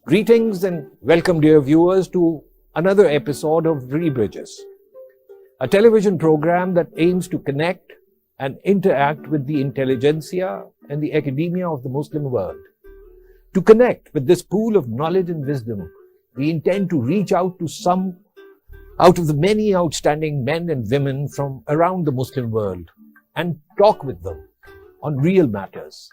Greetings and welcome, dear viewers, to another episode of ReBridges, a television program that aims to connect and interact with the intelligentsia and the academia of the Muslim world. To connect with this pool of knowledge and wisdom, we intend to reach out to some out of the many outstanding men and women from around the Muslim world and talk with them on real matters.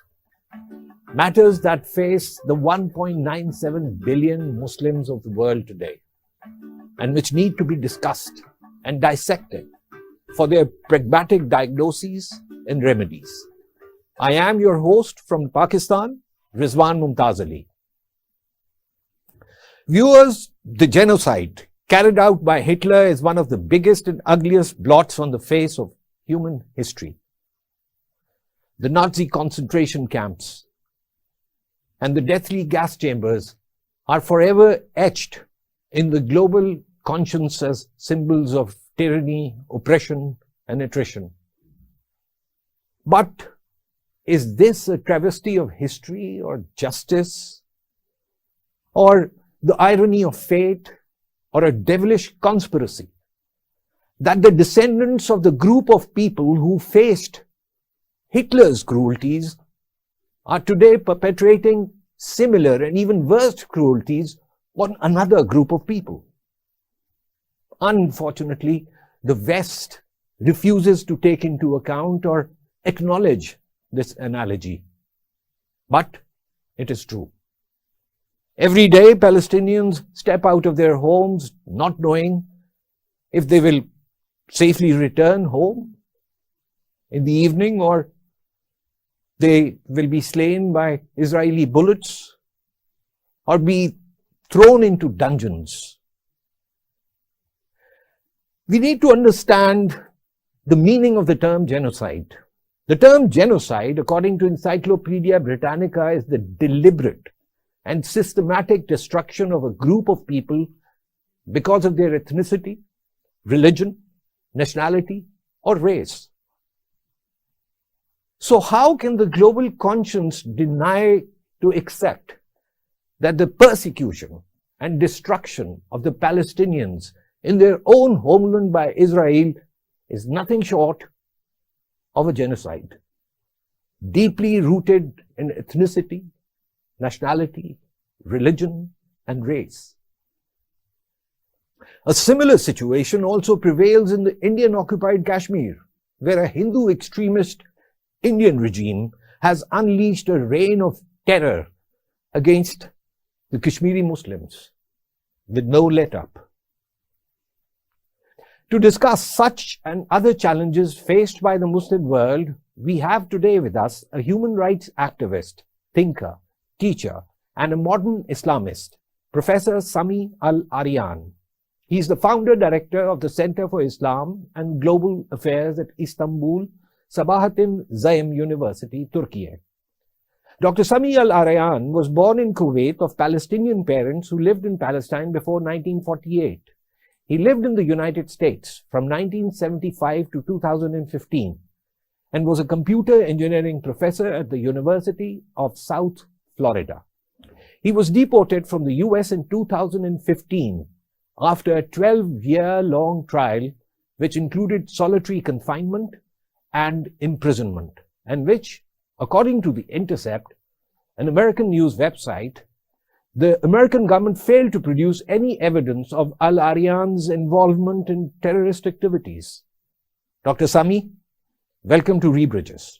Matters that face the 1.97 billion Muslims of the world today, and which need to be discussed and dissected for their pragmatic diagnoses and remedies. I am your host from Pakistan, Rizwan Mumtaz Ali. Viewers, the genocide carried out by Hitler is one of the biggest and ugliest blots on the face of human history. The Nazi concentration camps and the deathly gas chambers are forever etched in the global conscience as symbols of tyranny, oppression, and attrition. But is this a travesty of history or justice, or the irony of fate, or a devilish conspiracy that the descendants of the group of people who faced Hitler's cruelties are today perpetrating similar and even worse cruelties on another group of people? Unfortunately, the West refuses to take into account or acknowledge this analogy. But it is true. Every day, Palestinians step out of their homes not knowing if they will safely return home in the evening, or they will be slain by Israeli bullets or be thrown into dungeons. We need to understand the meaning of the term genocide. The term genocide, according to Encyclopedia Britannica, is the deliberate and systematic destruction of a group of people because of their ethnicity, religion, nationality, or race. So how can the global conscience deny to accept that the persecution and destruction of the Palestinians in their own homeland by Israel is nothing short of a genocide, deeply rooted in ethnicity, nationality, religion, and race? A similar situation also prevails in the Indian-occupied Kashmir, where a Hindu extremist Indian regime has unleashed a reign of terror against the Kashmiri Muslims with no let-up. To discuss such and other challenges faced by the Muslim world, we have today with us a human rights activist, thinker, teacher, and a modern Islamist, Professor Sami Al-Arian. He is the founder director of the Center for Islam and Global Affairs at Istanbul Sabahattin Zaim University, Turkey. Dr. Sami Al-Arian was born in Kuwait of Palestinian parents who lived in Palestine before 1948. He lived in the United States from 1975 to 2015 and was a computer engineering professor at the University of South Florida. He was deported from the US in 2015 after a 12-year-long trial which included solitary confinement and imprisonment, and which, according to The Intercept, an American news website, the American government failed to produce any evidence of Al-Arian's involvement in terrorist activities. Dr. Sami, welcome to ReBridges.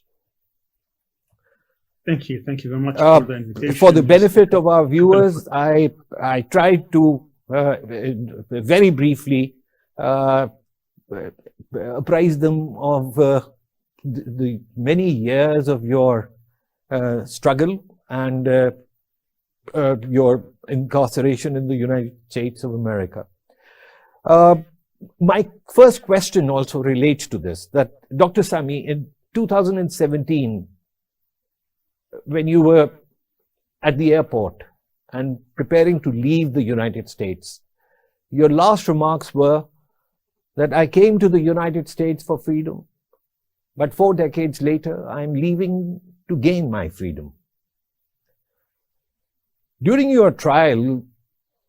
Thank you. Thank you very much for the invitation. For the benefit of our viewers, I tried to very briefly apprise them of the many years of your struggle and your incarceration in the United States of America. My first question also relates to this, that Dr. Sami, in 2017, when you were at the airport and preparing to leave the United States, your last remarks were that I came to the United States for freedom, but 4 decades later, I'm leaving to gain my freedom. During your trial,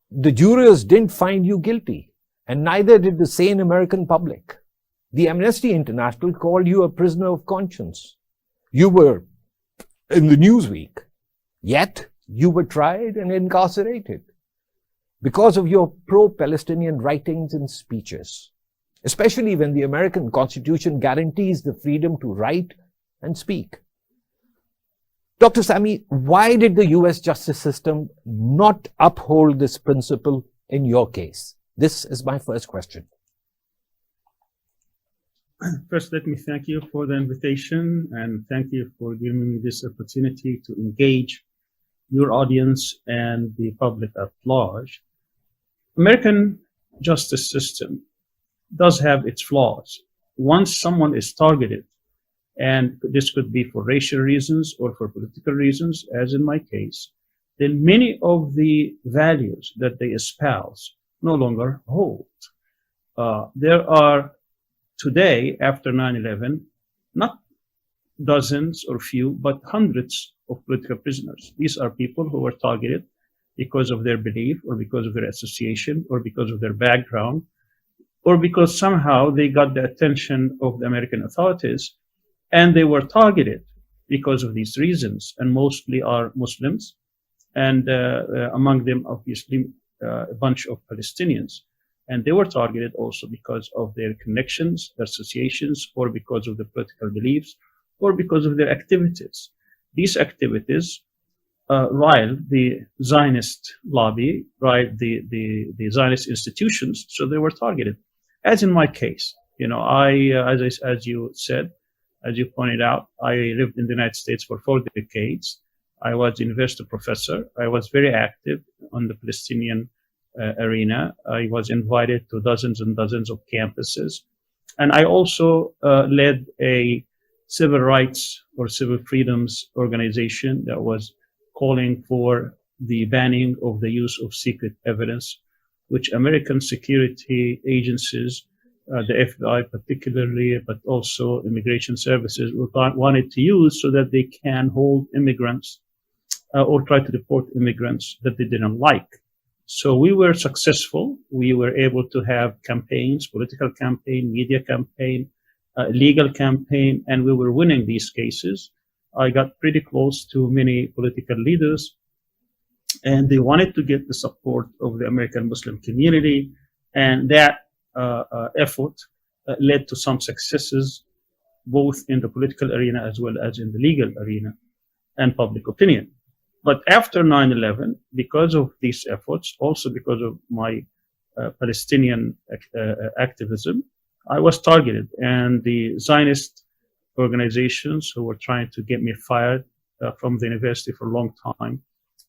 the jurors didn't find you guilty, and neither did the sane American public. The Amnesty International called you a prisoner of conscience. You were in the Newsweek, yet you were tried and incarcerated because of your pro-Palestinian writings and speeches, especially when the American Constitution guarantees the freedom to write and speak. Dr. Sami, why did the US justice system not uphold this principle in your case? This is my first question. First, let me thank you for the invitation and thank you for giving me this opportunity to engage your audience and the public at large. American justice system does have its flaws. Once someone is targeted, and this could be for racial reasons or for political reasons, as in my case, then many of the values that they espouse no longer hold. There are today, after 9/11, not dozens or few, but hundreds of political prisoners. These are people who were targeted because of their belief or because of their association or because of their background or because somehow they got the attention of the American authorities and they were targeted because of these reasons, and mostly are Muslims, and among them, obviously, a bunch of Palestinians. And they were targeted also because of their connections, their associations, or because of their political beliefs, or because of their activities. These activities riled the Zionist lobby, riled the Zionist institutions, so they were targeted. As in my case, you know, as you said, as you pointed out, I lived in the United States for 4 decades. I was a university professor. I was very active on the Palestinian arena. I was invited to dozens and dozens of campuses. And I also led a civil rights or civil freedoms organization that was calling for the banning of the use of secret evidence, which American security agencies, the FBI particularly, but also immigration services, wanted to use so that they can hold immigrants or try to deport immigrants that they didn't like. So we were successful. We were able to have campaigns, political campaign, media campaign, legal campaign, and we were winning these cases. I got pretty close to many political leaders, and they wanted to get the support of the American Muslim community, and that effort led to some successes, both in the political arena as well as in the legal arena and public opinion. But after 9/11, because of these efforts, also because of my Palestinian activism, I was targeted, and the Zionist organizations who were trying to get me fired from the university for a long time,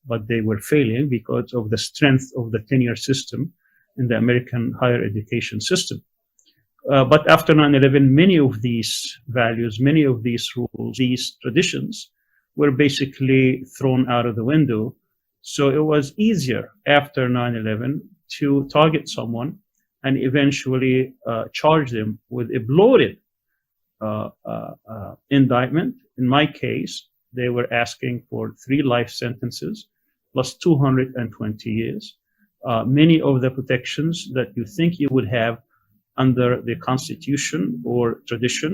but they were failing because of the strength of the tenure system in the American higher education system. But after 9/11, many of these values, many of these rules, these traditions were basically thrown out of the window. So it was easier after 9/11 to target someone and eventually charge them with a bloated indictment. In my case, they were asking for 3 life sentences plus 220 years. Many of the protections that you think you would have under the Constitution or tradition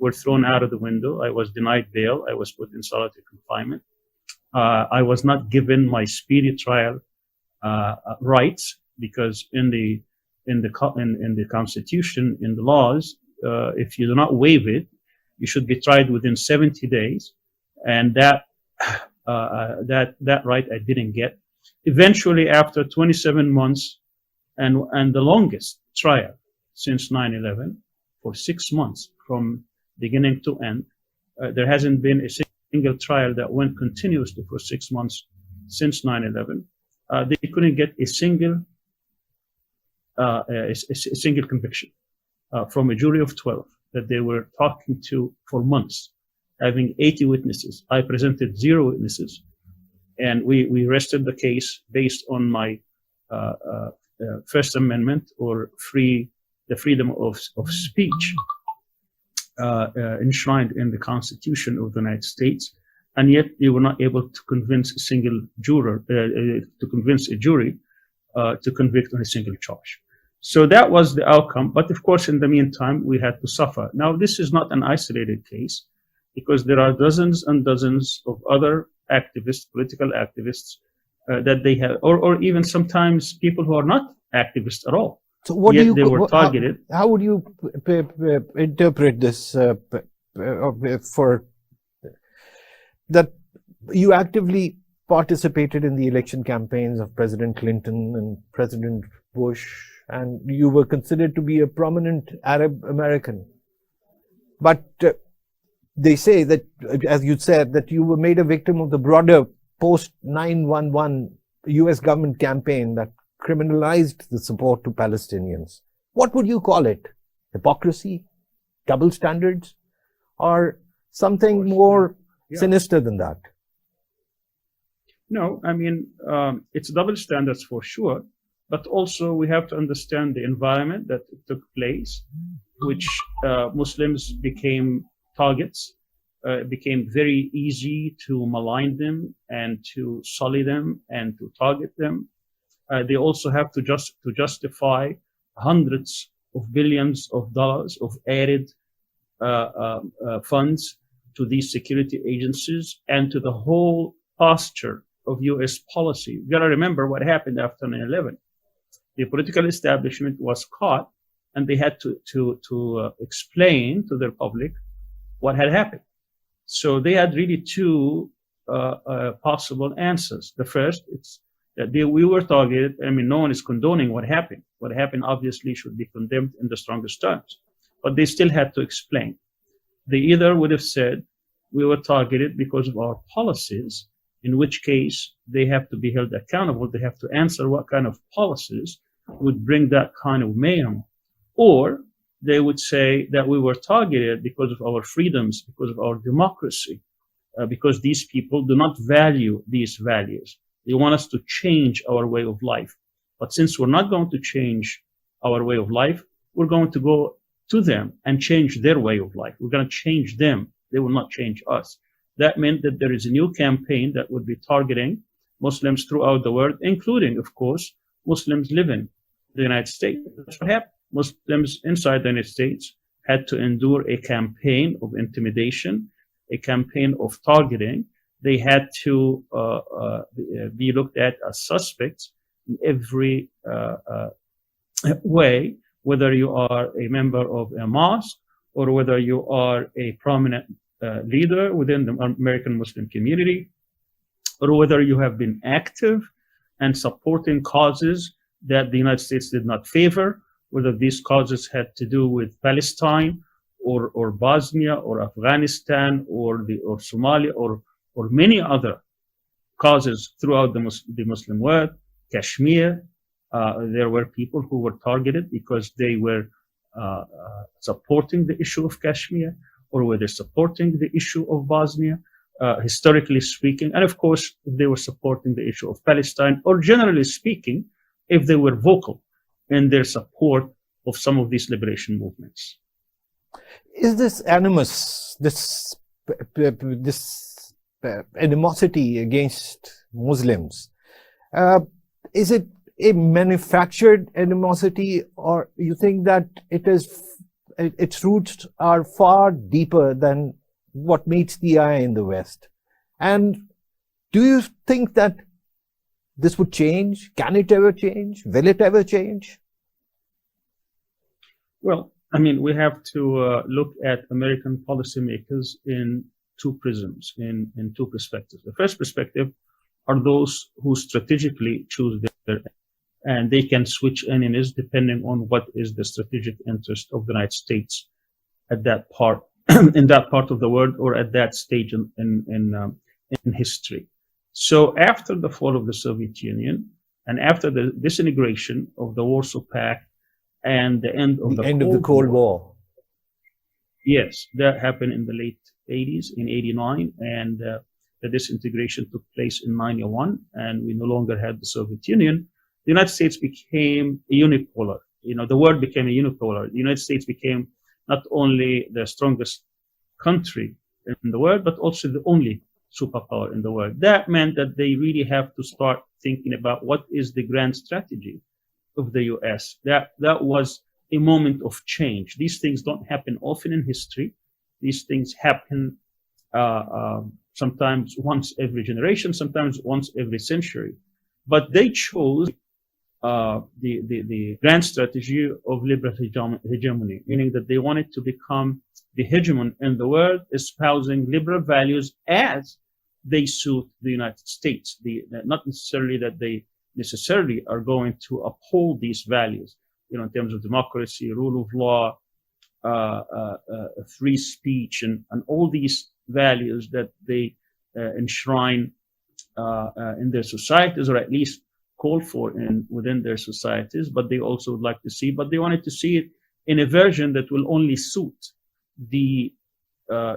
were thrown out of the window. I was denied bail. I was put in solitary confinement. I was not given my speedy trial rights because in the Constitution, in the laws, if you do not waive it, you should be tried within 70 days, and that right I didn't get. Eventually, after 27 months, and the longest trial since 9/11, for 6 months from beginning to end, there hasn't been a single trial that went continuously for 6 months since 9/11. They couldn't get a single conviction from a jury of 12 that they were talking to for months, having 80 witnesses. I presented 0 witnesses, and we rested the case based on my First Amendment or the freedom of speech enshrined in the Constitution of the United States. and yet they were not able to convince a single juror, to convince a jury to convict on a single charge. So that was the outcome. But of course, in the meantime, we had to suffer. Now, this is not an isolated case, because there are dozens and dozens of other activists, political activists, that they have, or even sometimes people who are not activists at all. So what Yet do you, they were targeted. how would you interpret this for that you actively participated in the election campaigns of President Clinton and President Bush, and you were considered to be a prominent Arab American. But they say that, as you said, that you were made a victim of the broader post-9/11 US government campaign that criminalized the support to Palestinians. What would you call it? Hypocrisy? Double standards? Or something more sinister than that? No, I mean, it's double standards for sure, but also we have to understand the environment that took place, which Muslims became targets. It became very easy to malign them and to sully them and to target them. They also have to justify hundreds of billions of dollars of added funds to these security agencies and to the whole posture of U.S. policy. You got to remember what happened after 9/11. The political establishment was caught, and they had to explain to their public what had happened. So they had really two possible answers. The first, it's that we were targeted. I mean, no one is condoning what happened. What happened obviously should be condemned in the strongest terms, but they still had to explain. They either would have said we were targeted because of our policies, in which case they have to be held accountable. They have to answer what kind of policies would bring that kind of mayhem. Or they would say that we were targeted because of our freedoms, because of our democracy, because these people do not value these values. They want us to change our way of life. But since we're not going to change our way of life, we're going to go to them and change their way of life. We're going to change them. They will not change us. That meant that there is a new campaign that would be targeting Muslims throughout the world, including, of course, Muslims living in the United States. That's what happened. Muslims inside the United States had to endure a campaign of intimidation, a campaign of targeting. They had to be looked at as suspects in every way, whether you are a member of a mosque or whether you are a prominent leader within the American Muslim community, or whether you have been active and supporting causes that the United States did not favor, whether these causes had to do with Palestine or Bosnia or Afghanistan or Somalia or many other causes throughout the Muslim world, Kashmir. There were people who were targeted because they were supporting the issue of Kashmir, or were they supporting the issue of Bosnia, historically speaking, and of course, they were supporting the issue of Palestine, or generally speaking, if they were vocal in their support of some of these liberation movements. Is this animus, this animosity against Muslims, is it a manufactured animosity, or you think that its roots are far deeper than what meets the eye in the West? And do you think that this would change? Can it ever change? Will it ever change? Well, I mean, we have to look at American policymakers in two prisms, in two perspectives. The first perspective are those who strategically choose their, and they can switch enemies depending on what is the strategic interest of the United States at that part, in that part of the world, or at that stage in history. So after the fall of the Soviet Union and after the disintegration of the Warsaw Pact and the end of the Cold War. Yes, that happened in the late 80s, in 89, and the disintegration took place in 91, and we no longer had the Soviet Union. The United States became a unipolar. The world became a unipolar. The United States became not only the strongest country in the world, but also the only superpower in the world. That meant that they really have to start thinking about what is the grand strategy of the US. That was a moment of change. These things don't happen often in history. These things happen sometimes once every generation, sometimes once every century. But they chose the grand strategy of liberal hegemony, meaning that they wanted to become the hegemon in the world, espousing liberal values as they suit the United States. Not necessarily that they necessarily are going to uphold these values, in terms of democracy, rule of law, free speech, and all these values that they enshrine in their societies, or at least call for within their societies, but they also would like to see, but they wanted to see it in a version that will only suit the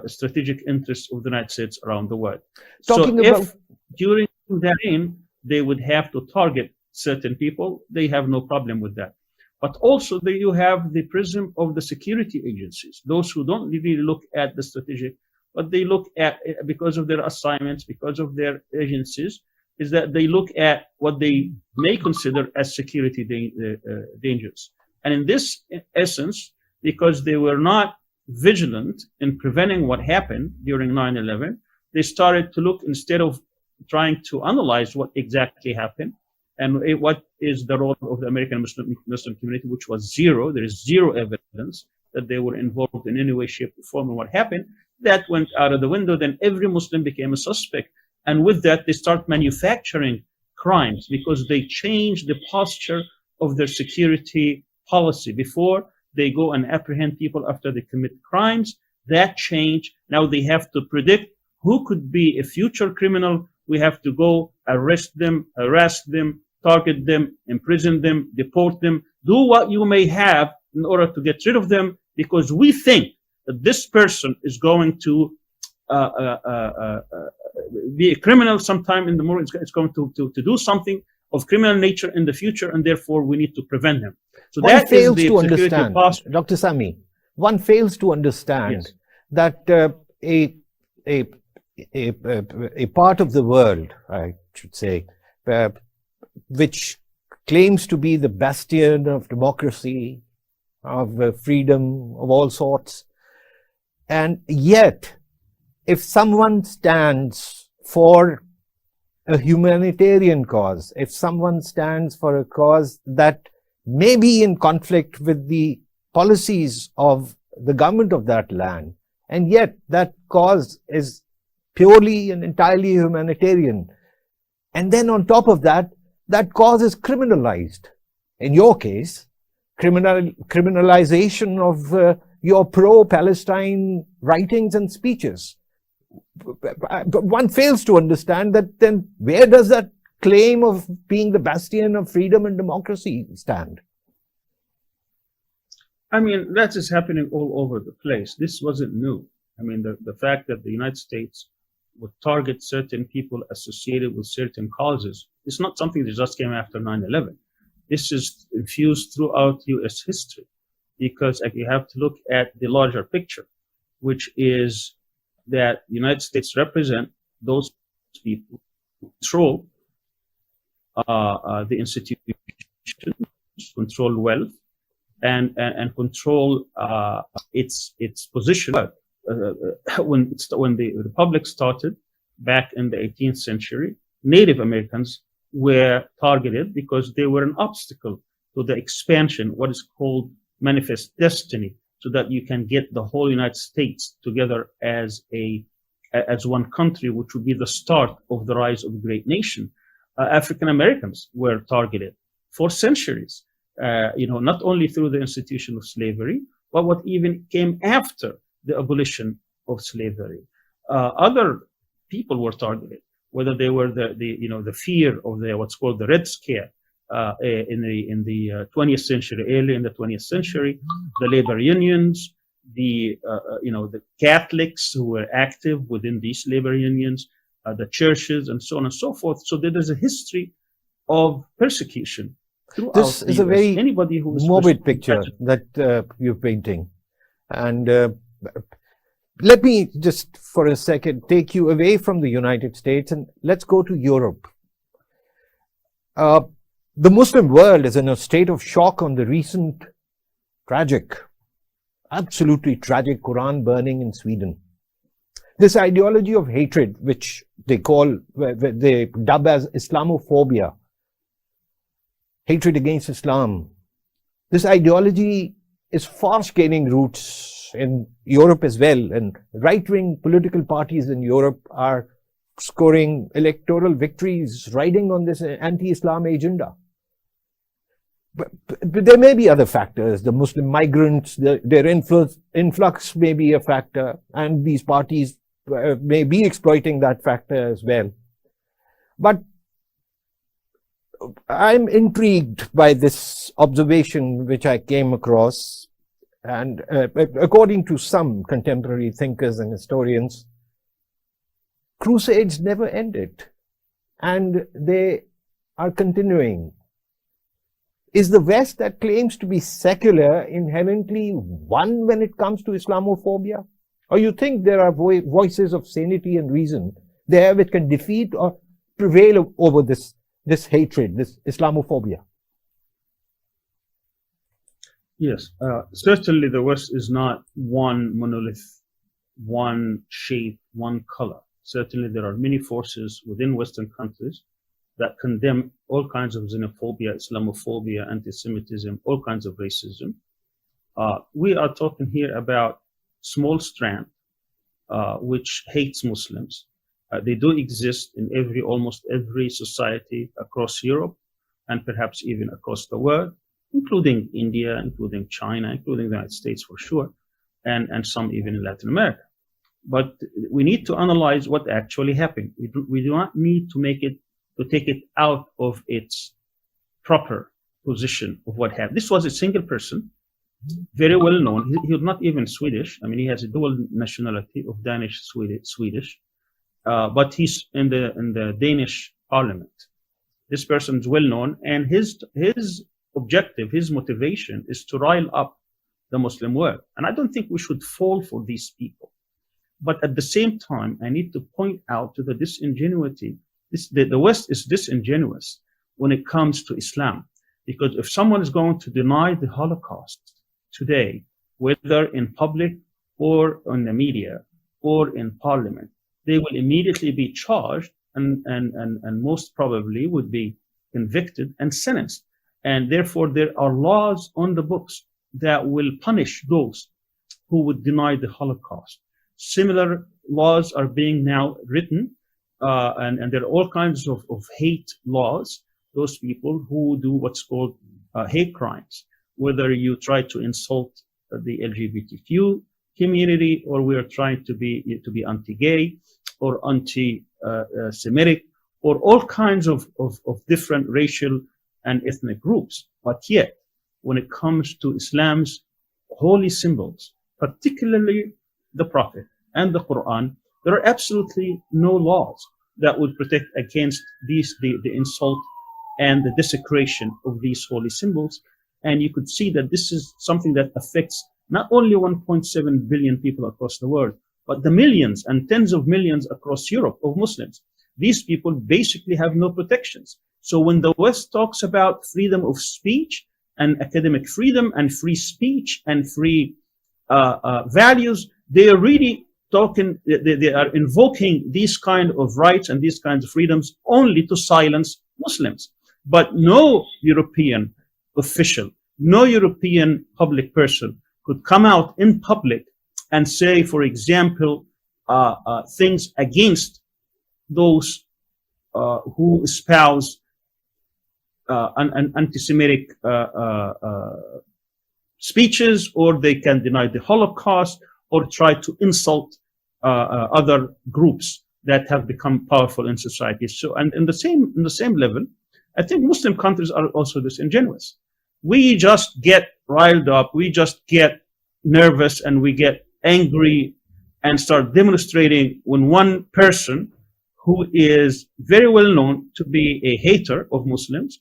strategic interests of the United States around the world. If during that reign they would have to target certain people, they have no problem with that. But also you have the prism of the security agencies, those who don't really look at the strategic, but they look at, because of their assignments, because of their agencies, is that they look at what they may consider as security dangers. And in this essence, because they were not vigilant in preventing what happened during 9/11, they started to look, instead of trying to analyze what exactly happened and what is the role of the American Muslim community, which was zero. There is zero evidence that they were involved in any way, shape, or form in what happened. That went out of the window. Then every Muslim became a suspect. And with that, they start manufacturing crimes because they change the posture of their security policy. Before they go and apprehend people after they commit crimes, that change, now they have to predict who could be a future criminal. We have to go arrest them, target them, imprison them, deport them, do what you may have in order to get rid of them, because we think that this person is going to be a criminal sometime in the morning. It's going to do something of criminal nature in the future, and therefore we need to prevent him. So one that fails is the to understand, Dr. Sami, one fails to understand Yes. that a part of the world, I should say, which claims to be the bastion of democracy, of freedom of all sorts, and yet, if someone stands for a humanitarian cause, if someone stands for a cause that may be in conflict with the policies of the government of that land, and yet that cause is purely and entirely humanitarian, and then on top of that, that cause is criminalized. In your case, criminalization of your pro-Palestine writings and speeches. But one fails to understand that then where does that claim of being the bastion of freedom and democracy stand? I mean, that is happening all over the place. This wasn't new. I mean, the fact that the United States would target certain people associated with certain causes, it's not something that just came after 9/11. This is infused throughout U.S. history, because you have to look at the larger picture, which is that the United States represent those people who control the institutions, control wealth, and control its position. When the Republic started back in the 18th century, Native Americans were targeted because they were an obstacle to the expansion, what is called manifest destiny, so that you can get the whole United States together as one country, which would be the start of the rise of a great nation. African Americans were targeted for centuries, not only through the institution of slavery, but what even came after the abolition of slavery. Other people were targeted, whether they were the fear of what's called the Red Scare in the 20th century, early in the 20th century, the labor unions, the Catholics who were active within these labor unions, the churches, and so on and so forth. So there is a history of persecution throughout. This is a very morbid picture that you're painting, and Let me just for a second take you away from the United States and let's go to Europe. The Muslim world is in a state of shock on the recent absolutely tragic Quran burning in Sweden. This ideology of hatred, which they dub as Islamophobia, hatred against Islam, this ideology is fast gaining roots in Europe as well, and right-wing political parties in Europe are scoring electoral victories riding on this anti-Islam agenda. But there may be other factors. The Muslim migrants, their influx may be a factor, and these parties may be exploiting that factor as well. But I'm intrigued by this observation which I came across, and according to some contemporary thinkers and historians, crusades never ended, and they are continuing. Is the West that claims to be secular inherently one when it comes to Islamophobia? Or you think there are voices of sanity and reason there which can defeat or prevail over this hatred, this Islamophobia? Yes, certainly the West is not one monolith, one shape, one color. Certainly there are many forces within Western countries that condemn all kinds of xenophobia, Islamophobia, anti-Semitism, all kinds of racism. We are talking here about small strand which hates Muslims. They do exist in almost every society across Europe and perhaps even across the world, including India, including China, including the United States for sure, and some even in Latin America. But we need to analyze what actually happened. We do not need to take it out of its proper position of what happened. This was a single person, very well known. He was not even Swedish. I mean, he has a dual nationality of Danish, Swedish, but he's in the Danish parliament. This person is well known, and his objective, his motivation is to rile up the Muslim world. And I don't think we should fall for these people. But at the same time, I need to point out to the disingenuity. The West is disingenuous when it comes to Islam, because if someone is going to deny the Holocaust today, whether in public or on the media or in parliament, they will immediately be charged and most probably would be convicted and sentenced. And therefore, there are laws on the books that will punish those who would deny the Holocaust. Similar laws are being now written, and there are all kinds of hate laws, those people who do what's called hate crimes, whether you try to insult the LGBTQ community, or we are trying to be anti-gay or anti-Semitic, or all kinds of different racial and ethnic groups. But yet, when it comes to Islam's holy symbols, particularly the Prophet and the Quran, there are absolutely no laws that would protect against the insult and the desecration of these holy symbols. And you could see that this is something that affects not only 1.7 billion people across the world, but the millions and tens of millions across Europe of Muslims. These people basically have no protections. So when the West talks about freedom of speech and academic freedom and free speech and free values, they are really talking, they are invoking these kind of rights and these kinds of freedoms only to silence Muslims. But no European official, no European public person could come out in public and say, for example, things against those who espouse an anti-Semitic speeches, or they can deny the Holocaust, or try to insult other groups that have become powerful in society. So, and in the same level, I think Muslim countries are also disingenuous. We just get riled up, we just get nervous, and we get angry and start demonstrating when one person who is very well known to be a hater of Muslims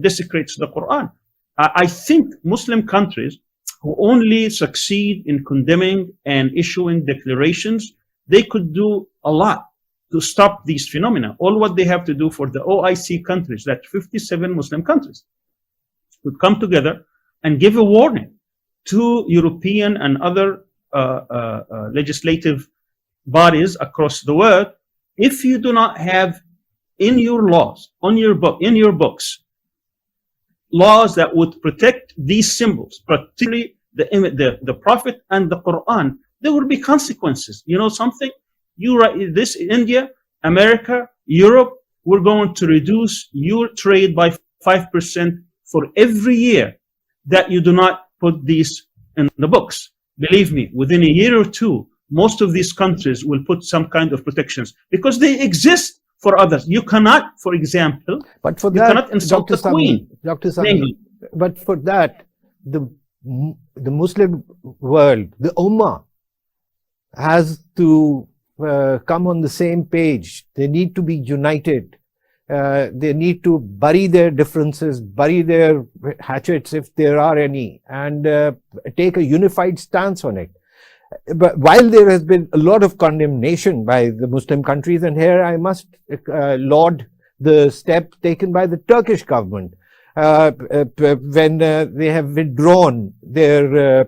desecrates the Quran. I think Muslim countries who only succeed in condemning and issuing declarations, they could do a lot to stop these phenomena. All what they have to do for the OIC countries, that 57 Muslim countries, would come together and give a warning to European and other legislative bodies across the world. If you do not have in your laws, in your books, laws that would protect these symbols, particularly the Prophet and the Quran, there will be consequences. You know something? You write this: India, America, Europe, we're going to reduce your trade by 5% for every year that you do not put these in the books. Believe me, within a year or two, most of these countries will put some kind of protections because they exist for others. You cannot, for example, but for you that, cannot insult the Queen. Dr. Sami, but for that, the Muslim world, the Ummah, has to come on the same page. They need to be united. They need to bury their differences, bury their hatchets if there are any, and take a unified stance on it. But while there has been a lot of condemnation by the Muslim countries, and here I must laud the step taken by the Turkish government when they have withdrawn their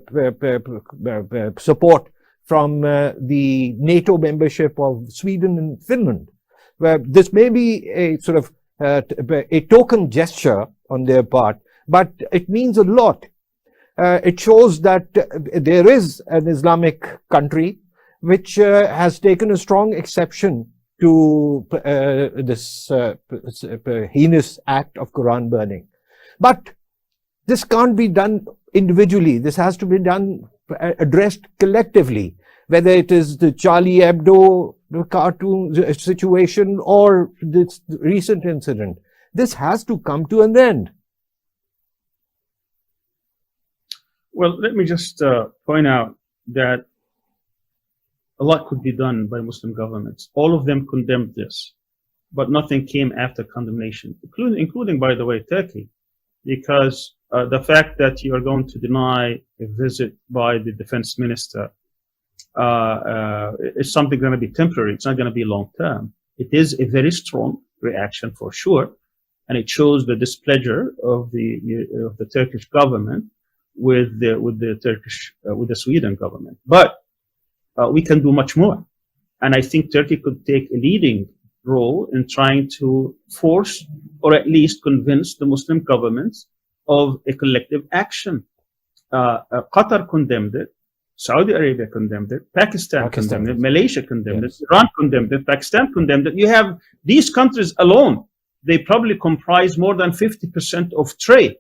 support from the NATO membership of Sweden and Finland. Where this may be a sort of a token gesture on their part, but it means a lot. It shows that there is an Islamic country which has taken a strong exception to this heinous act of Quran burning. But this can't be done individually. This has to be done, addressed collectively, whether it is the Charlie Hebdo cartoon situation or this recent incident. This has to come to an end. Well, let me just point out that a lot could be done by Muslim governments. All of them condemned this, but nothing came after condemnation, including, by the way, Turkey, because the fact that you are going to deny a visit by the defense minister is something going to be temporary. It's not going to be long term. It is a very strong reaction for sure, and it shows the displeasure of the Turkish government with the Sweden government. But we can do much more, and I think Turkey could take a leading role in trying to force or at least convince the Muslim governments of a collective action. Qatar condemned it. Saudi Arabia condemned it, Pakistan condemned it, Malaysia condemned it, Iran condemned it, Pakistan condemned it. You have these countries alone, they probably comprise more than 50% of trade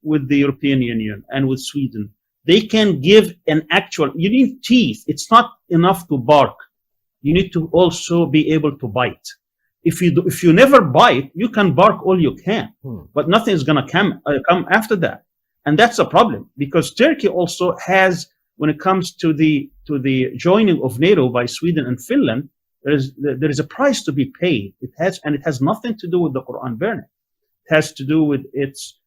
with the European Union and with Sweden. They can give an actual, you need teeth. It's not enough to bark. You need to also be able to bite. If you never bite, you can bark all you can, but nothing is going to come after that. And that's a problem, because Turkey also has, when it comes to the joining of NATO by Sweden and Finland, there is a price to be paid. It has nothing to do with the Quran burning. It has to do with its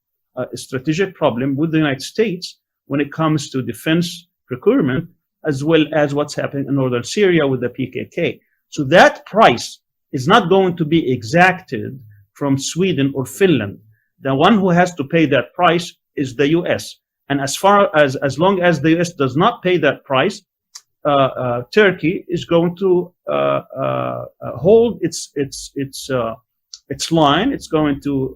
strategic problem with the United States when it comes to defense procurement, as well as what's happening in northern Syria with the PKK. So that price is not going to be exacted from Sweden or Finland. The one who has to pay that price is the US. And as long as the US does not pay that price, Turkey is going to hold its line. It's going to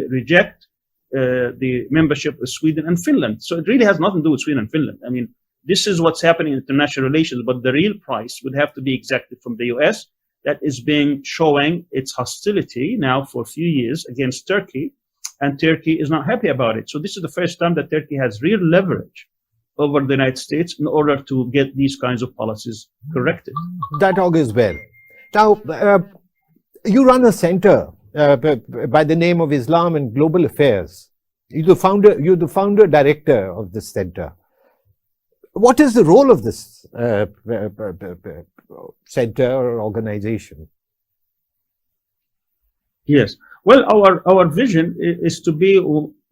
reject the membership of Sweden and Finland. So it really has nothing to do with Sweden and Finland. I mean, this is what's happening in international relations, but the real price would have to be exacted from the US. That is showing its hostility now for a few years against Turkey, and Turkey is not happy about it. So this is the first time that Turkey has real leverage over the United States in order to get these kinds of policies corrected. That augurs well. Now, you run a center by the name of Islam and Global Affairs. You're the founder director of this center. What is the role of this center or organization? Yes. Well, our vision is to be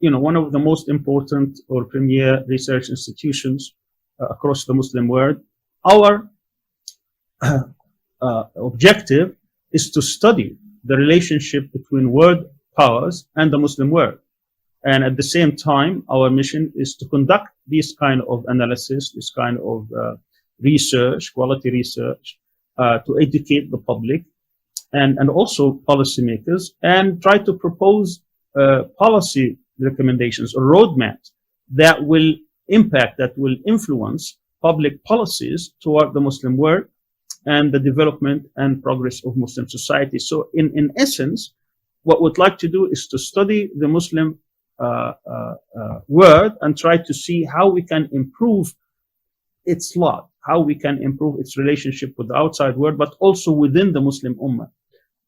one of the most important or premier research institutions across the Muslim world. Our objective is to study the relationship between world powers and the Muslim world. And at the same time, our mission is to conduct this kind of analysis, this kind of research, quality research, to educate the public and also policymakers, and try to propose policy recommendations or roadmaps that will impact, that will influence public policies toward the Muslim world and the development and progress of Muslim society. So in essence, what we'd like to do is to study the Muslim world and try to see how we can improve its lot, how we can improve its relationship with the outside world, but also within the Muslim Ummah.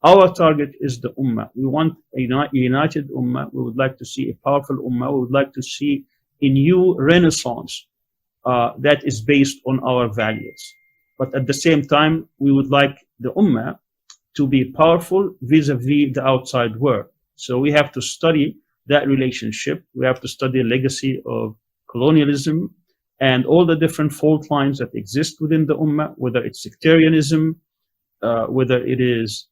Our target is the Ummah. We want a united Ummah. We would like to see a powerful Ummah. We would like to see a new renaissance that is based on our values. But at the same time, we would like the Ummah to be powerful vis-a-vis the outside world. So we have to study that relationship. We have to study the legacy of colonialism and all the different fault lines that exist within the Ummah, whether it's sectarianism, whether it is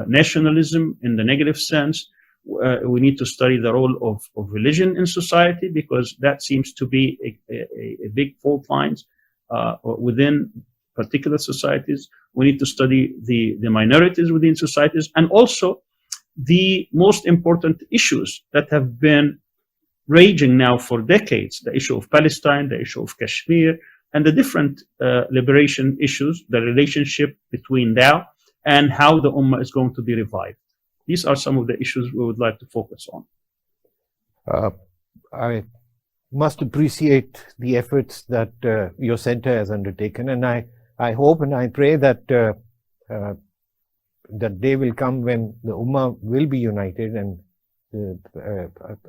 nationalism in the negative sense. We need to study the role of religion in society, because that seems to be a big fault lines within particular societies. We need to study the minorities within societies, and also the most important issues that have been raging now for decades: the issue of Palestine, the issue of Kashmir, and the different liberation issues, the relationship between now and how the Ummah is going to be revived. These are some of the issues we would like to focus on. I must appreciate the efforts that your center has undertaken, and I hope and I pray that that day will come when the Ummah will be united, and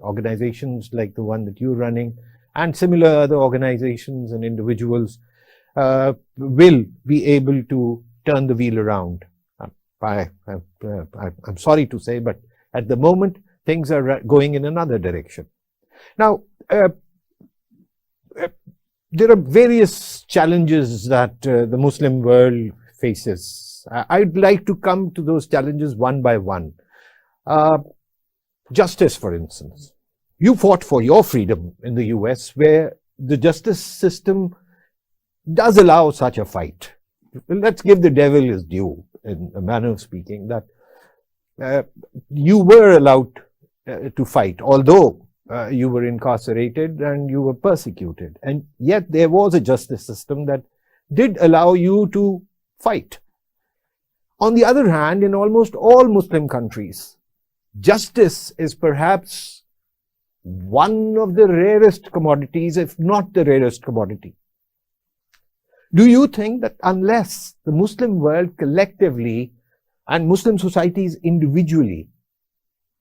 organizations like the one that you're running and similar other organizations and individuals will be able to turn the wheel around. I'm sorry to say, but at the moment, things are going in another direction. Now, there are various challenges that the Muslim world faces. I'd like to come to those challenges one by one. Justice, for instance. You fought for your freedom in the US, where the justice system does allow such a fight. Let's give the devil his due, in a manner of speaking, that you were allowed to fight, although you were incarcerated and you were persecuted. And yet there was a justice system that did allow you to fight. On the other hand, in almost all Muslim countries, justice is perhaps one of the rarest commodities, if not the rarest commodity. Do you think that unless the Muslim world collectively and Muslim societies individually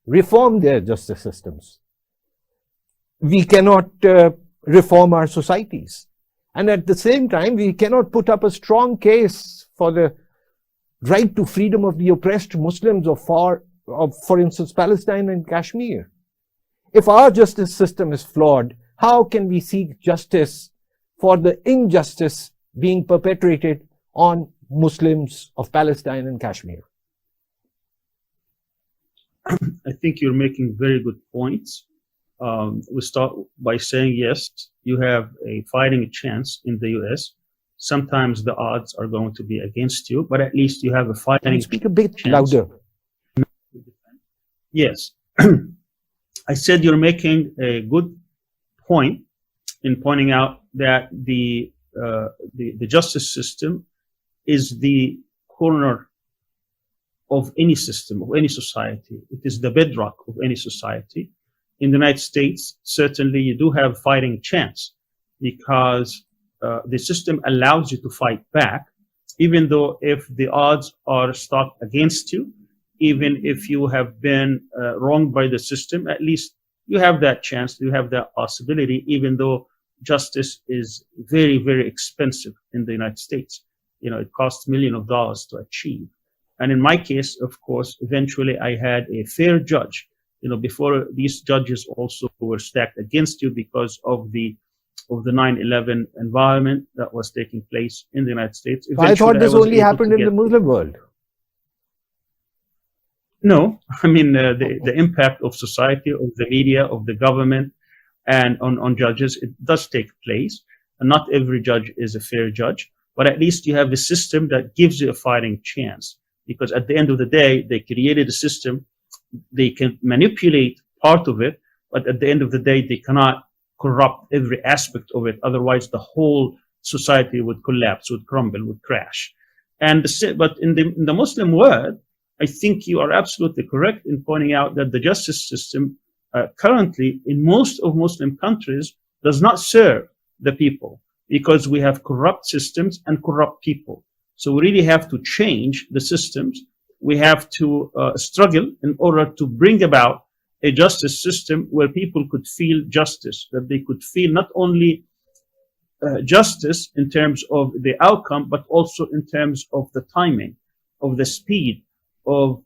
reform their justice systems, we cannot reform our societies? And at the same time, we cannot put up a strong case for the right to freedom of the oppressed Muslims of, for instance, Palestine and Kashmir. If our justice system is flawed, how can we seek justice for the injustice being perpetrated on Muslims of Palestine and Kashmir? I think you're making very good points. We start by saying, yes, you have a fighting chance in the US. Sometimes the odds are going to be against you, but at least you have a fighting chance. Can you speak a bit louder? Yes. I said you're making a good point in pointing out that the justice system is the corner of any system, of any society. It is the bedrock of any society. In the United States, certainly you do have a fighting chance, because the system allows you to fight back, even though if the odds are stacked against you, even if you have been wronged by the system, at least you have that chance, you have that possibility, even though justice is very, very expensive in the United States. It costs millions of dollars to achieve. And in my case, of course, eventually I had a fair judge before these judges also were stacked against you because of the 9/11 environment that was taking place in the United States. I thought this only happened in the Muslim world. No, I mean, the impact of society, of the media, of the government, and on judges, it does take place. And not every judge is a fair judge, but at least you have a system that gives you a fighting chance. Because at the end of the day, they created a system, they can manipulate part of it, but at the end of the day, they cannot corrupt every aspect of it. Otherwise, the whole society would collapse, would crumble, would crash. But in the Muslim world, I think you are absolutely correct in pointing out that the justice system currently in most of Muslim countries does not serve the people, because we have corrupt systems and corrupt people. So we really have to change the systems. We have to struggle in order to bring about a justice system where people could feel justice, that they could feel not only justice in terms of the outcome, but also in terms of the timing, of the speed of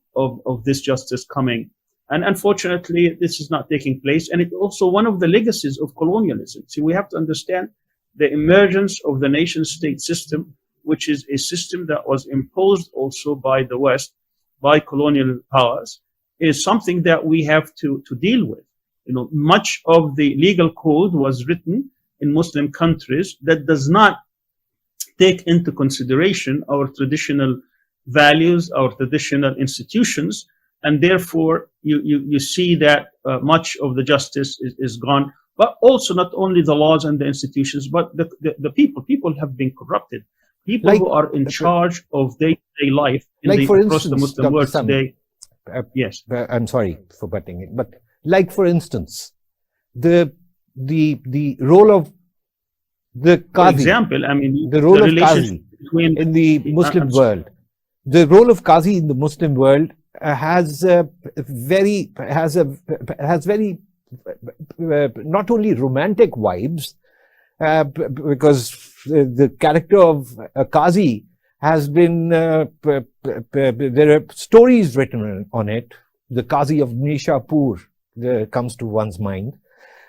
this justice coming. And unfortunately, this is not taking place. And it's also one of the legacies of colonialism. See, we have to understand the emergence of the nation state system, which is a system that was imposed also by the West, by colonial powers, is something that we have to deal with. Much of the legal code was written in Muslim countries that does not take into consideration our traditional values, our traditional institutions, and therefore you see that much of the justice is gone. But also not only the laws and the institutions, but the people have been corrupted. People who are in charge of day-to-day life across the Muslim world today. Yes. I'm sorry for butting it, but like for instance, the role of the Qazi, for example, I mean, the role of Qazi in the Muslim world. The role of Qazi in the Muslim world has very not only romantic vibes, because the character of a Qazi has been, there are stories written on it. The Qazi of Nishapur comes to one's mind.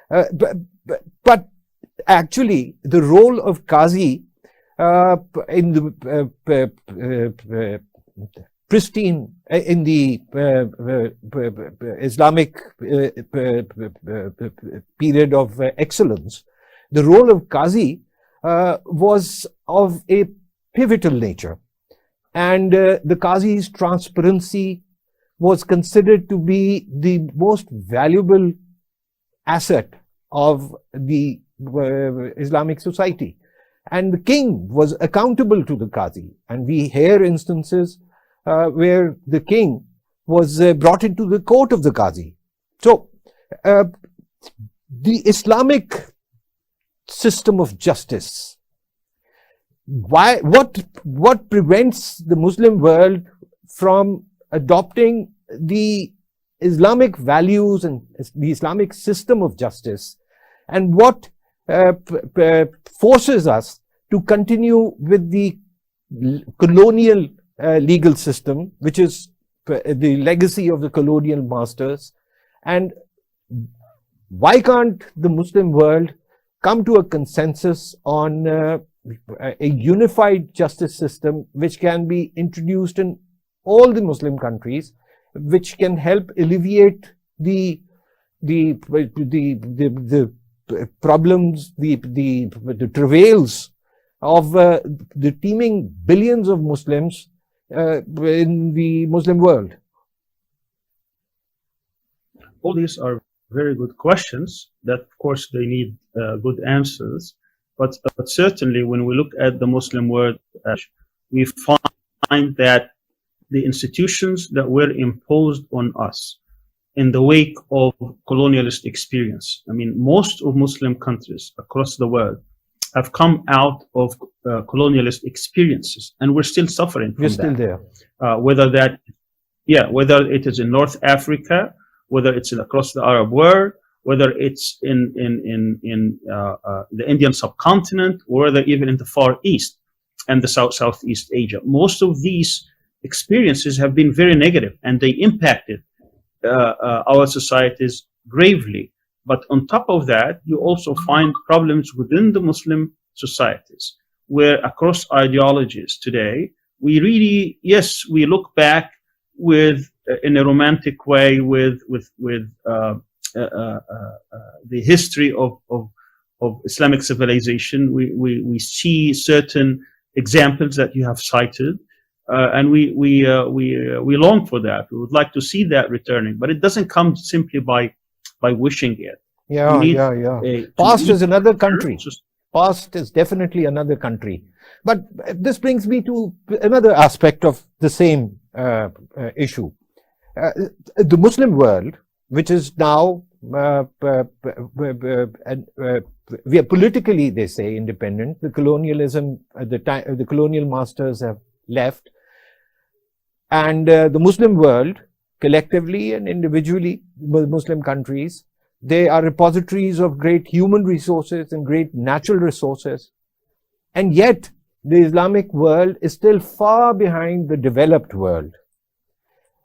But actually, the role of Qazi in the pristine, in the Islamic period of excellence, the role of Qazi was of a pivotal nature. And the Qazi's transparency was considered to be the most valuable asset of the Islamic society. And the king was accountable to the Qazi. And we hear instances where the king was brought into the court of the Qazi. So, the Islamic system of justice, what prevents the Muslim world from adopting the Islamic values and the Islamic system of justice, and what forces us to continue with the colonial legal system, which is the legacy of the colonial masters? And why can't the Muslim world come to a consensus on a unified justice system which can be introduced in all the Muslim countries, which can help alleviate the problems, the travails of the teeming billions of Muslims in the Muslim world? All these are very good questions that, of course, they need good answers. But certainly, when we look at the Muslim world, we find that the institutions that were imposed on us in the wake of colonialist experience, I mean, most of Muslim countries across the world have come out of colonialist experiences, and we're still suffering from that. We're still there. Whether it is in North Africa, whether it's across the Arab world, whether it's in the Indian subcontinent, or whether even in the Far East and the Southeast Asia. Most of these experiences have been very negative, and they impacted our societies gravely. But on top of that, you also find problems within the Muslim societies, where across ideologies today, we really, yes, we look back with in a romantic way with the history of Islamic civilization. We see certain examples that you have cited, and we long for that. We would like to see that returning, but it doesn't come simply by wishing it. Yeah, Past is another country. Past is definitely another country. But this brings me to another aspect of the same issue. The Muslim world, which is now we are politically, they say, independent. The colonialism, the colonial masters have left, and the Muslim world, collectively and individually, Muslim countries, they are repositories of great human resources and great natural resources, and yet the Islamic world is still far behind the developed world.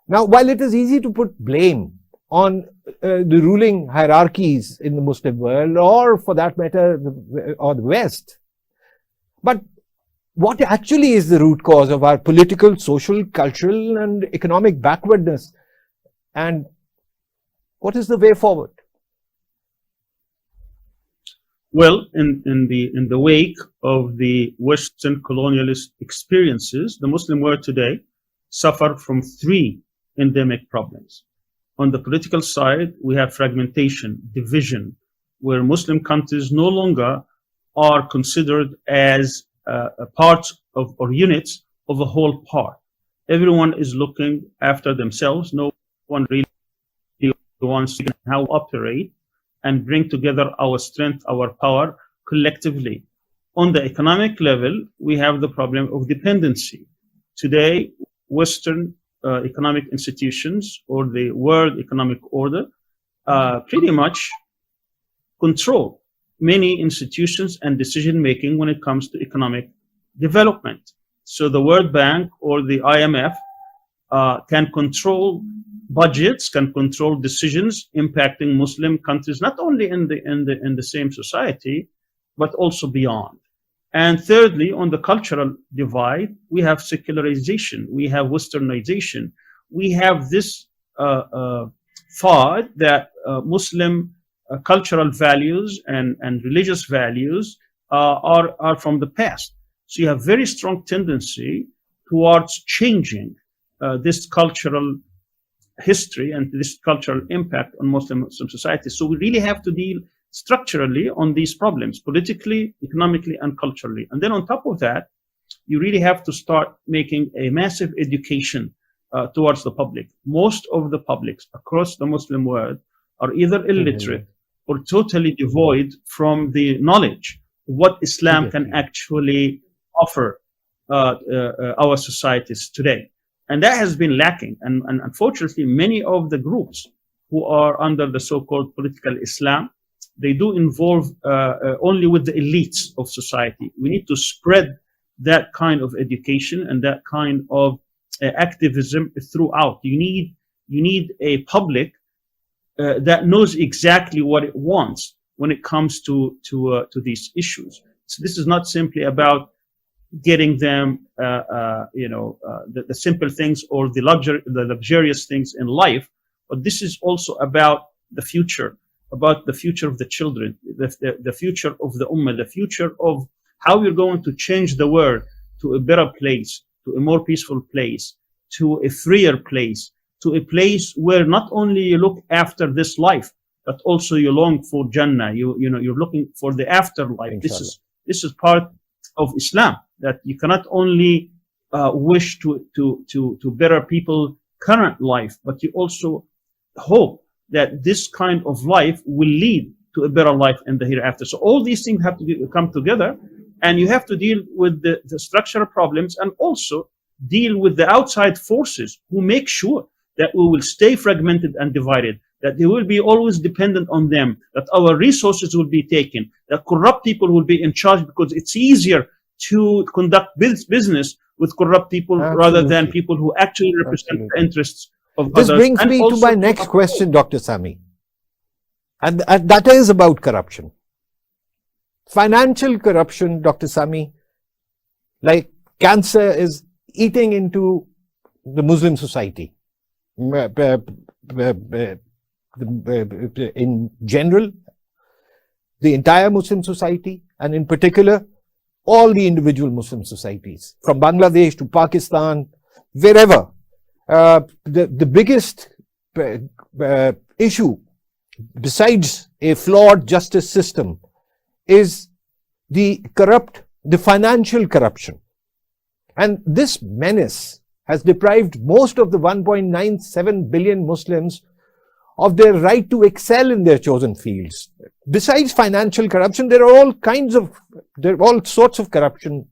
Now, while it is easy to put blame on the ruling hierarchies in the Muslim world, or for that matter, the West, but what actually is the root cause of our political, social, cultural, and economic backwardness, and what is the way forward? Well, in the wake of the Western colonialist experiences, the Muslim world today suffer from three endemic problems. On the political side, we have fragmentation, division, where Muslim countries no longer are considered as a part of or units of a whole part. Everyone is looking after themselves. No one really wants to know how to operate and bring together our strength, our power collectively. On the economic level, we have the problem of dependency. Today, Western economic institutions or the world economic order pretty much control many institutions and decision making when it comes to economic development. So the World Bank or the IMF can control budgets, can control decisions impacting Muslim countries, not only in the same society, but also beyond. And thirdly, on the cultural divide, we have secularization, we have westernization, we have this thought that Muslim cultural values and religious values are from the past. So you have very strong tendency towards changing this cultural history and this cultural impact on Muslim society. So we really have to deal structurally on these problems, politically, economically, and culturally. And then on top of that, you really have to start making a massive education towards the public. Most of the publics across the Muslim world are either illiterate or totally devoid from the knowledge of what Islam can actually offer our societies today. And that has been lacking. And unfortunately, many of the groups who are under the so-called political Islam, they do involve only with the elites of society. We need to spread that kind of education and that kind of activism throughout. You need a public that knows exactly what it wants when it comes to these issues. So this is not simply about getting them, the simple things or the luxurious things in life, but this is also about the future. About the future of the children, the future of the ummah, the future of how we're going to change the world to a better place, to a more peaceful place, to a freer place, to a place where not only you look after this life, but also you long for Jannah. You're looking for the afterlife. Inshallah. This is part of Islam, that you cannot only wish to better people current life, but you also hope that this kind of life will lead to a better life in the hereafter. So all these things have to come together, and you have to deal with the structural problems and also deal with the outside forces who make sure that we will stay fragmented and divided, that they will be always dependent on them, that our resources will be taken, that corrupt people will be in charge, because it's easier to conduct business with corrupt people rather than people who actually represent the interests of This others. brings And me to also my next question, Dr. Sami. And that is about corruption. Financial corruption, Dr. Sami, like cancer, is eating into the Muslim society. In general, the entire Muslim society, and in particular, all the individual Muslim societies, from Bangladesh to Pakistan, wherever. The biggest issue, besides a flawed justice system, is the financial corruption. And this menace has deprived most of the 1.97 billion Muslims of their right to excel in their chosen fields. Besides financial corruption, there are all sorts of corruption,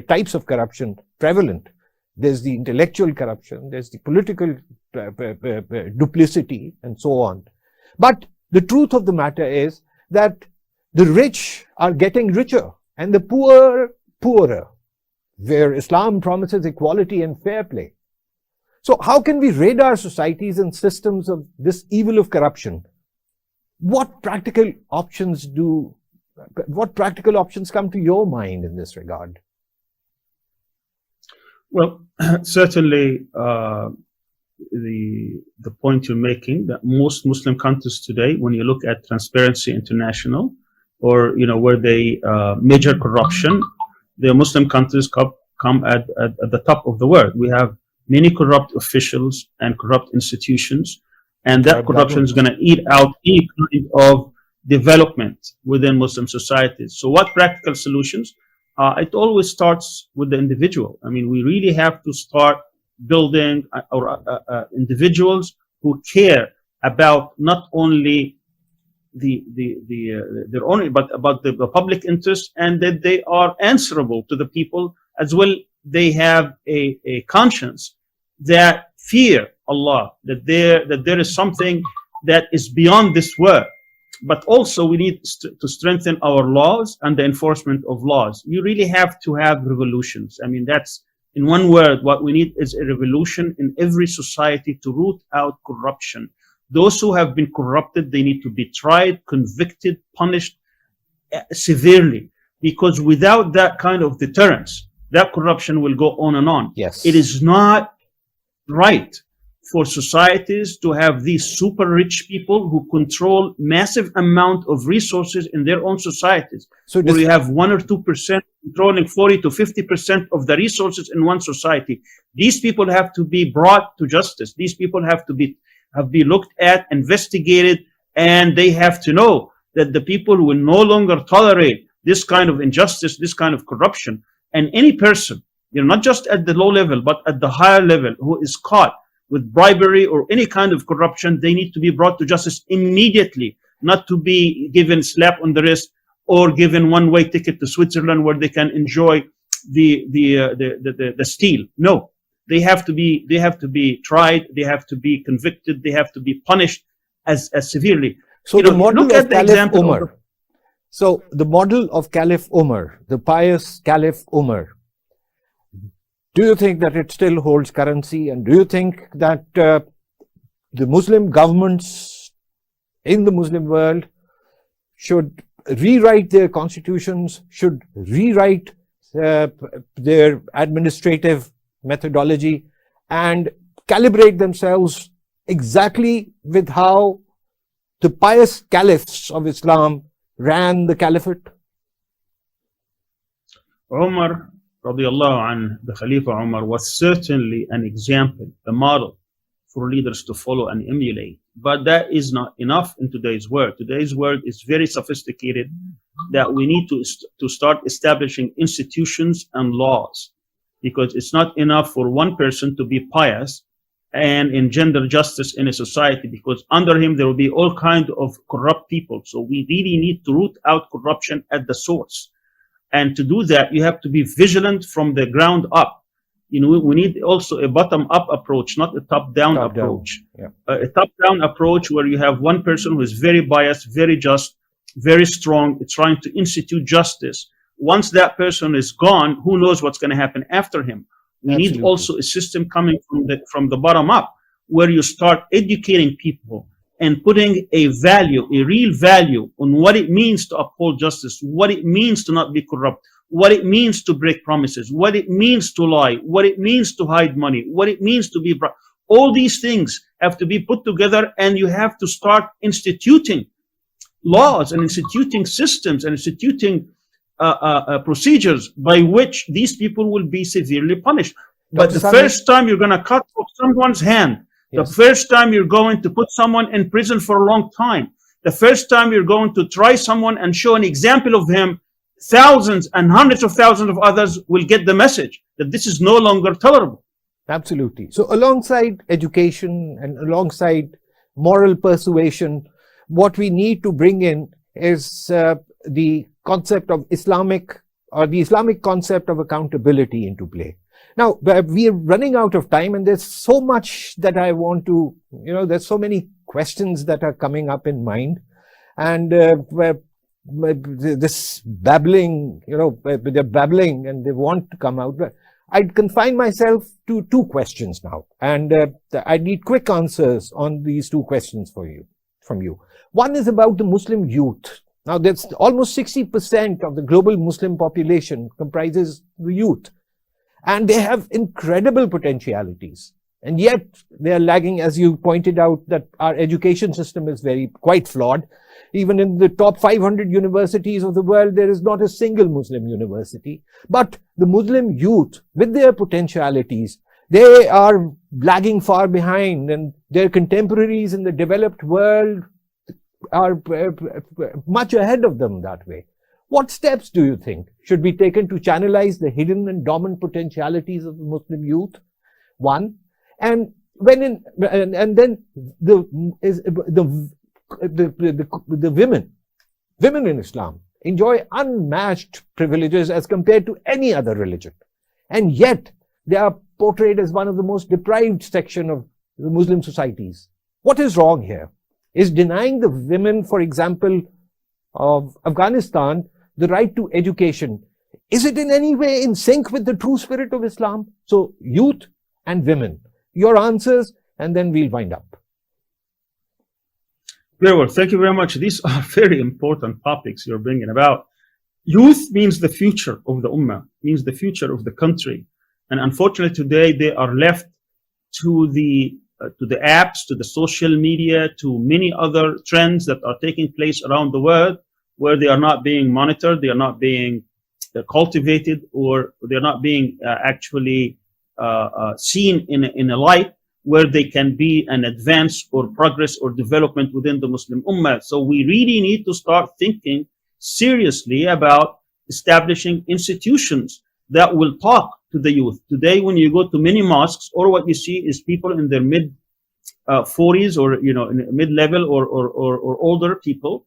types of corruption prevalent. There's the intellectual corruption, there's the political duplicity, and so on. But the truth of the matter is that the rich are getting richer and the poor poorer, where Islam promises equality and fair play. So how can we rid our societies and systems of this evil of corruption? What practical options come to your mind in this regard? Well, certainly the point you're making, that most Muslim countries today, when you look at Transparency International, or where they measure corruption, the Muslim countries come at the top of the world. We have many corrupt officials and corrupt institutions, and that corruption is going to eat out any kind of development within Muslim societies. So what practical solutions? It always starts with the individual. I mean, we really have to start building individuals who care about not only their own, but about the public interest, and that they are answerable to the people as well. They have a conscience that fear Allah, that there is something that is beyond this world. But also we need to strengthen our laws and the enforcement of laws. You really have to have revolutions. I mean, that's, in one word, what we need is a revolution in every society to root out corruption. Those who have been corrupted, they need to be tried, convicted, punished severely, because without that kind of deterrence, that corruption will go on and on. Yes. It is not right for societies to have these super rich people who control massive amount of resources in their own societies. So where you have 1 or 2% controlling 40 to 50% of the resources in one society. These people have to be brought to justice. These people have to be looked at, investigated, and they have to know that the people will no longer tolerate this kind of injustice, this kind of corruption. And any person, not just at the low level, but at the higher level, who is caught with bribery or any kind of corruption, they need to be brought to justice immediately, not to be given a slap on the wrist or given one-way ticket to Switzerland where they can enjoy the steal. No, they have to be tried, they have to be convicted, they have to be punished as severely. So the model of Caliph Umar. So the model of Caliph Umar, the pious Caliph Umar, do you think that it still holds currency? And do you think that the Muslim governments in the Muslim world should rewrite their constitutions, should rewrite their administrative methodology and calibrate themselves exactly with how the pious caliphs of Islam ran the caliphate? Umar radiallahu anh, the Khalifa Umar, was certainly an example, a model for leaders to follow and emulate. But that is not enough in today's world. Today's world is very sophisticated, that we need to start establishing institutions and laws, because it's not enough for one person to be pious and engender justice in a society, because under him there will be all kinds of corrupt people. So we really need to root out corruption at the source. And to do that, you have to be vigilant from the ground up. We need also a bottom-up approach, not a top-down approach. Yeah. A top-down approach where you have one person who is very biased, very just, very strong, trying to institute justice. Once that person is gone, who knows what's going to happen after him? We need also a system coming from the bottom up, where you start educating people and putting a value, a real value on what it means to uphold justice, what it means to not be corrupt, what it means to break promises, what it means to lie, what it means to hide money, what it means to be all these things have to be put together, and you have to start instituting laws and instituting systems and instituting procedures by which these people will be severely punished. But the first time you're going to cut off someone's hand, the first time you're going to put someone in prison for a long time, the first time you're going to try someone and show an example of him, thousands and hundreds of thousands of others will get the message that this is no longer tolerable. Absolutely. So alongside education and alongside moral persuasion, what we need to bring in is the concept of Islamic concept of accountability into play. Now, we are running out of time, and there's so much that I want to, there's so many questions that are coming up in mind. And this babbling, they're babbling and they want to come out. I'd confine myself to two questions now, and I need quick answers on these two questions from you. One is about the Muslim youth. Now, that's almost 60% of the global Muslim population comprises the youth, and they have incredible potentialities. And yet they are lagging, as you pointed out, that our education system is quite flawed. Even in the top 500 universities of the world, there is not a single Muslim university. But the Muslim youth, with their potentialities, they are lagging far behind, and their contemporaries in the developed world are much ahead of them that way. What steps do you think should be taken to channelize the hidden and dormant potentialities of the Muslim youth? One, and then the women in Islam enjoy unmatched privileges as compared to any other religion, and yet they are portrayed as one of the most deprived section of the Muslim societies. What is wrong here? Is denying the women, for example, of Afghanistan, the right to education, is it in any way in sync with the true spirit of Islam? So, youth and women, your answers, and then we'll wind up. Very well, thank you very much. These are very important topics you're bringing about. Youth means the future of the ummah, means the future of the country. And unfortunately today they are left to the apps, to the social media, to many other trends that are taking place around the world, where they are not being monitored, they are not being cultivated, or they're not being actually seen in a light where they can be an advance or progress or development within the Muslim Ummah. So we really need to start thinking seriously about establishing institutions that will talk to the youth. Today, when you go to many mosques, or what you see is people in their mid 40s, or in mid-level or older people.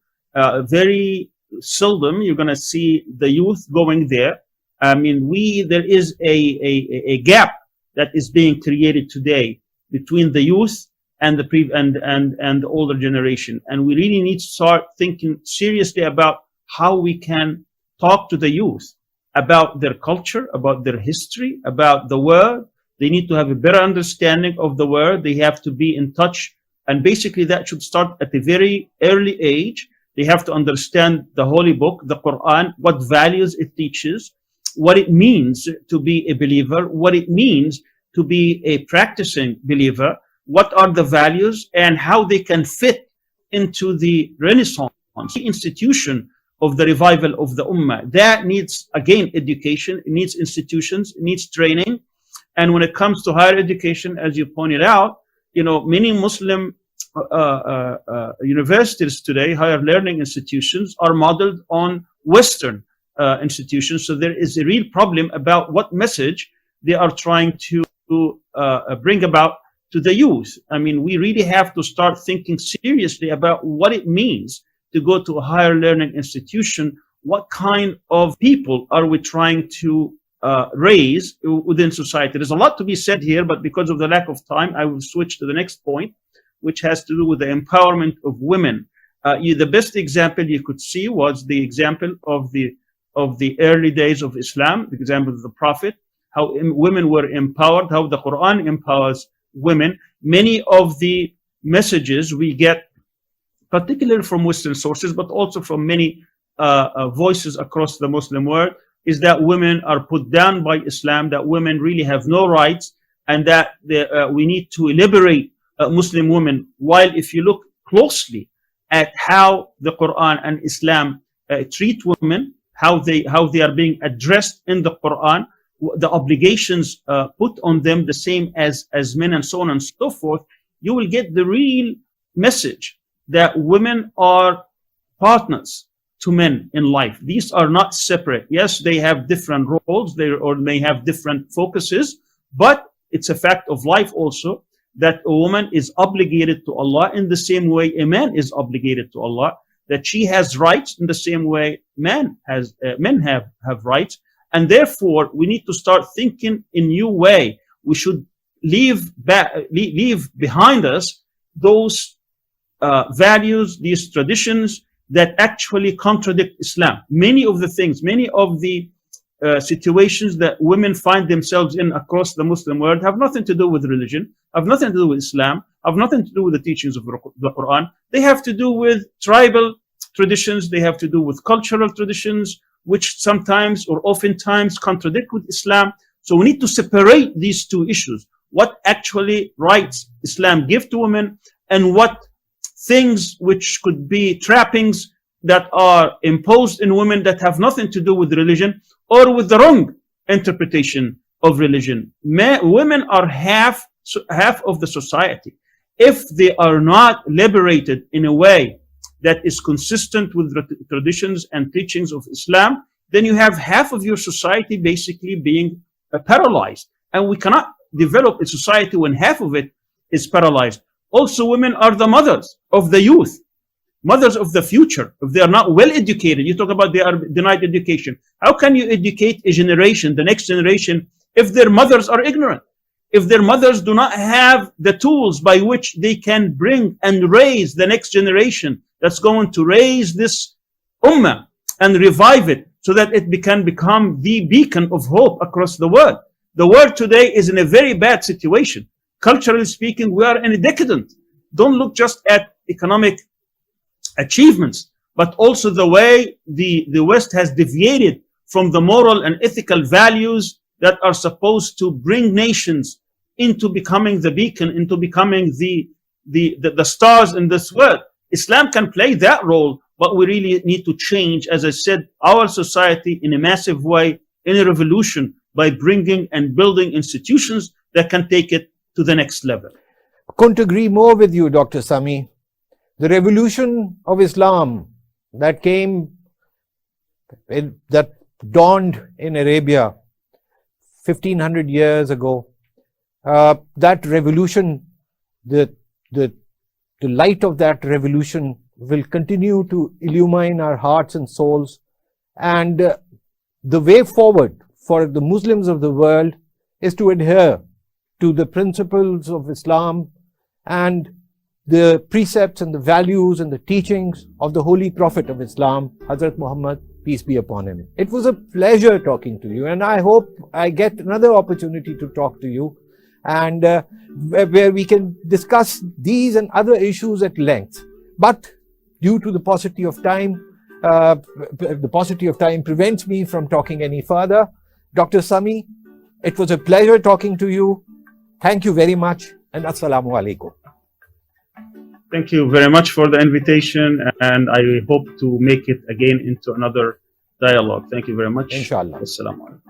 Very seldom you're going to see the youth going there. I mean, there is a gap that is being created today between the youth and the older generation, and we really need to start thinking seriously about how we can talk to the youth about their culture, about their history, about the world. They need to have a better understanding of the world. They have to be in touch, and basically that should start at a very early age. They have to understand the Holy Book, the Quran, what values it teaches, what it means to be a believer, what it means to be a practicing believer, what are the values, and how they can fit into the Renaissance, the institution of the revival of the Ummah. That needs, again, education, it needs institutions, it needs training. And when it comes to higher education, as you pointed out, many Muslim universities today, higher learning institutions, are modeled on Western institutions. So there is a real problem about what message they are trying to bring about to the youth. I mean, we really have to start thinking seriously about what it means to go to a higher learning institution. What kind of people are we trying to raise within society? There's a lot to be said here, but because of the lack of time, I will switch to the next point, which has to do with the empowerment of women. The best example you could see was the example of the early days of Islam, the example of the Prophet, how women were empowered, how the Quran empowers women. many of the messages we get, particularly from Western sources, but also from many voices across the Muslim world, is that women are put down by Islam, that women really have no rights, and that we need to liberate Muslim women. While if you look closely at how the Quran and Islam treat women, how they are being addressed in the Quran, the obligations put on them the same as men, and so on and so forth, you will get the real message that women are partners to men in life. These are not separate. Yes, they have different roles, or may have different focuses, but it's a fact of life also that a woman is obligated to Allah in the same way a man is obligated to Allah, that she has rights in the same way men have rights. And therefore, we need to start thinking in new way. We should leave behind us those values, these traditions that actually contradict Islam. Many of the things, many of the situations that women find themselves in across the Muslim world have nothing to do with religion, have nothing to do with Islam, have nothing to do with the teachings of the Quran. They have to do with tribal traditions, they have to do with cultural traditions, which sometimes or oftentimes contradict with Islam. So we need to separate these two issues. What actually rights Islam give to women, and what things which could be trappings that are imposed in women that have nothing to do with religion or with the wrong interpretation of religion. Women are half of the society. If they are not liberated in a way that is consistent with the traditions and teachings of Islam, then you have half of your society basically being paralyzed. And we cannot develop a society when half of it is paralyzed. Also, women are the mothers of the youth, mothers of the future. If they are not well educated, you talk about they are denied education. How can you educate a generation, the next generation, if their mothers are ignorant? If their mothers do not have the tools by which they can bring and raise the next generation that's going to raise this ummah and revive it so that it can become the beacon of hope across the world. The world today is in a very bad situation. Culturally speaking, we are in a decadent. Don't look just at economic achievements, but also the way the West has deviated from the moral and ethical values that are supposed to bring nations into becoming the beacon, into becoming the stars in this world. Islam can play that role, but we really need to change, as I said, our society in a massive way, in a revolution, by bringing and building institutions that can take it to the next level. Couldn't agree more with you, Dr. Sami. The revolution of Islam that dawned in Arabia 1500 years ago, that revolution, the light of that revolution will continue to illumine our hearts and souls. And the way forward for the Muslims of the world is to adhere to the principles of Islam and the precepts and the values and the teachings of the Holy Prophet of Islam, Hazrat Muhammad, peace be upon him. It was a pleasure talking to you, and I hope I get another opportunity to talk to you, and where we can discuss these and other issues at length. But due to the paucity of time, prevents me from talking any further. Dr. Sami, it was a pleasure talking to you. Thank you very much, and Assalamu alaikum. Thank you very much for the invitation, and I hope to make it again into another dialogue. Thank you very much. Inshallah. Assalamu alaikum.